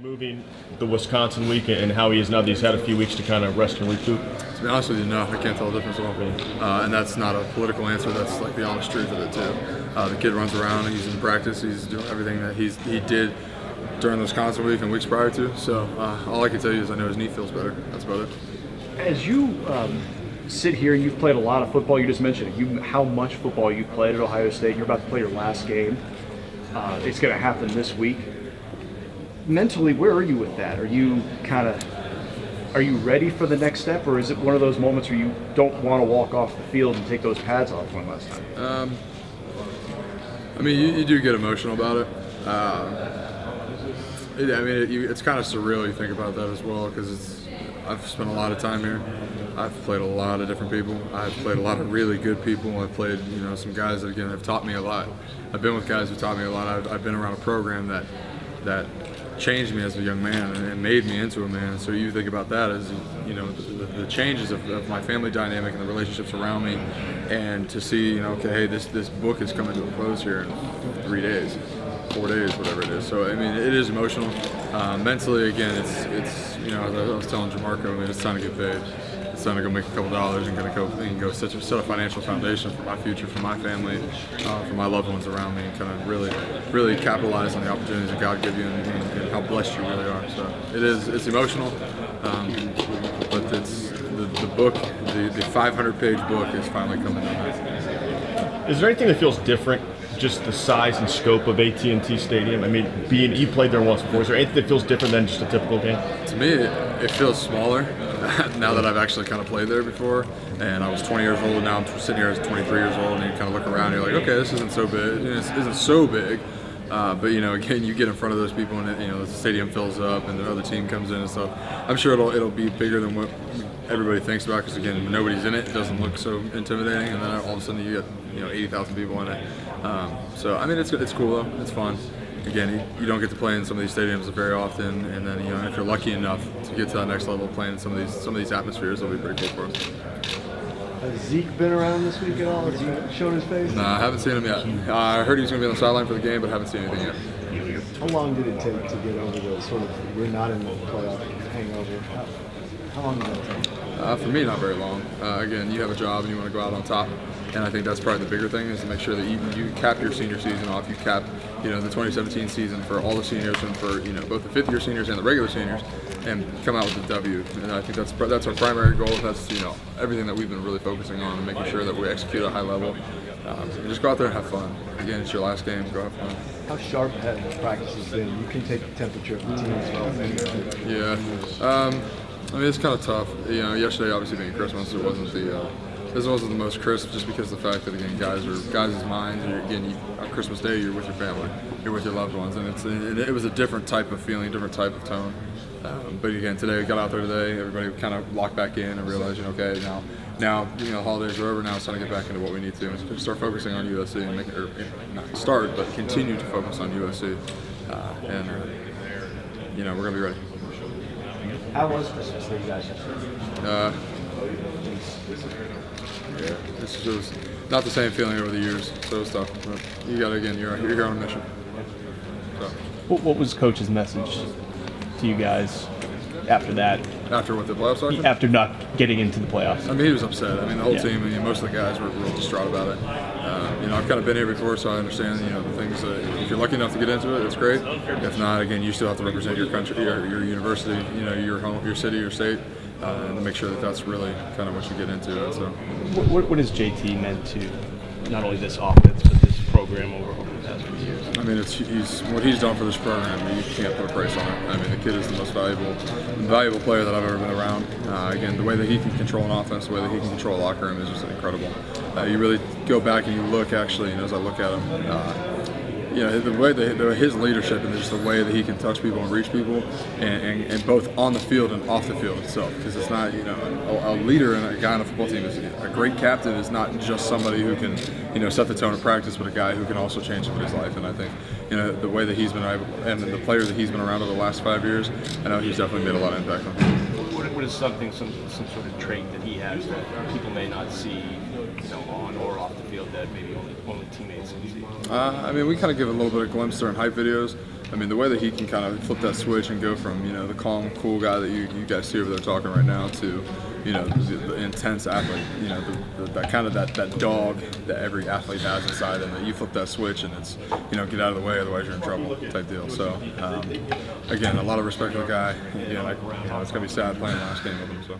moving the Wisconsin week and how he is now that he's had a few weeks to kind of rest and recoup? To be honest with you, no, I can't tell the difference at all. And that's not a political answer. That's like the honest truth of it too. The kid runs around. He's in practice. He's doing everything that he did during the Wisconsin week and weeks prior to. So all I can tell you is I know his knee feels better. That's about it. As you sit here, you've played a lot of football. You just mentioned it. How much football you played at Ohio State. You're about to play your last game. It's going to happen this week. Mentally, where are you with that? Are you ready for the next step, or is it one of those moments where you don't want to walk off the field and take those pads off one last time? I mean, you do get emotional about it. It's kind of surreal. You think about that as well, because I've spent a lot of time here. I've played a lot of different people. I've played a lot of really good people. I've played, some guys that again have taught me a lot. I've been with guys who taught me a lot. I've been around a program that changed me as a young man and made me into a man. So you think about that as the changes of my family dynamic and the relationships around me, and to see okay, hey, this book is coming to a close here in 3 days, 4 days, whatever it is. So I mean, it is emotional. Mentally, again, it's as I was telling Jamarco, it's time to get paid. It's time to go make a couple dollars and go set a financial foundation for my future, for my family, for my loved ones around me, and kind of really capitalize on the opportunities that God gives you and how blessed you really are. So it's emotional, but it's the book, the 500-page book is finally coming out. Is there anything that feels different, just the size and scope of AT&T Stadium? I mean, you played there once before. Is there anything that feels different than just a typical game? To me, it feels smaller now that I've actually kind of played there before. And I was 20 years old, and now I'm sitting here as 23 years old, and you kind of look around and you're like, okay, this isn't so big. This isn't so big. But again, you get in front of those people, and the stadium fills up, and the other team comes in and stuff. I'm sure it'll be bigger than what everybody thinks about, because again, when nobody's in it, it doesn't look so intimidating, and then all of a sudden you get 80,000 people in it. So I mean, it's cool though. It's fun. Again, you don't get to play in some of these stadiums very often, and then if you're lucky enough to get to that next level, playing in some of these atmospheres, it'll be pretty cool for us. Has Zeke been around this week at all? Has he shown his face? Nah, I haven't seen him yet. I heard he was going to be on the sideline for the game, but haven't seen anything yet. How long did it take to get over the sort of we're not in the playoff hangover? How long did that take? For me, not very long. Again, you have a job and you want to go out on top, and I think that's probably the bigger thing, is to make sure that you cap your senior season off. You cap, the 2017 season for all the seniors and for both the fifth-year seniors and the regular seniors, and come out with a W. And I think that's our primary goal. That's everything that we've been really focusing on, and making sure that we execute at a high level. Just go out there and have fun. Again, it's your last game. Go have fun. How sharp have the practices been? You can take the temperature of the team as well. Yeah. I mean, it's kind of tough. Yesterday obviously being Christmas, this wasn't the most crisp, just because of the fact that again, guys' minds. On Christmas Day, you're with your family, you're with your loved ones, and it was a different type of feeling, different type of tone. But again, today, we got out there today, everybody kind of locked back in and realized, okay, now the holidays are over. Now it's time to get back into what we need to, and start focusing on USC and not start, but continue to focus on USC, and we're gonna be ready. How was Christmas for you guys? It was not the same feeling over the years, so it's tough. But you're here on a mission. So. What was Coach's message to you guys after that? After what, the playoffs started? After not getting into the playoffs. I mean, he was upset. I mean, the whole team, most of the guys were real distraught about it. I've kind of been here before, so I understand, the things that if you're lucky enough to get into it, it's great. If not, again, you still have to represent your country, your university, your home, your city, your state, and make sure that that's really kind of what you get into. So, what has JT meant to not only this offense but this program over the past few years? I mean, what he's done for this program. You can't put a price on it. I mean, the kid is the most valuable player that I've ever been around. Again, the way that he can control an offense, the way that he can control a locker room is just incredible. You really go back and you look, actually, as I look at him, the way his leadership and just the way that he can touch people and reach people, and both on the field and off the field itself. Because it's not, a leader and a guy on a football team is a great captain is not just somebody who can, set the tone of practice, but a guy who can also change somebody's life. And I think, the way that he's been able, and the players that he's been around over the last 5 years, I know he's definitely made a lot of impact on him. What is some sort of trait that he has that people may not see, on or off the field, that maybe only teammates can see? I mean, we kind of give a little bit of glimpse during hype videos I mean, the way that he can kind of flip that switch and go from, you know, the calm, cool guy that you guys see over there talking right now to, you know, the intense athlete, you know, that kind of that dog that every athlete has inside them, that you flip that switch and it's, you know, get out of the way, otherwise you're in trouble type deal. So, again, a lot of respect for the guy. Again, you know, it's going to be sad playing the last game with him. So.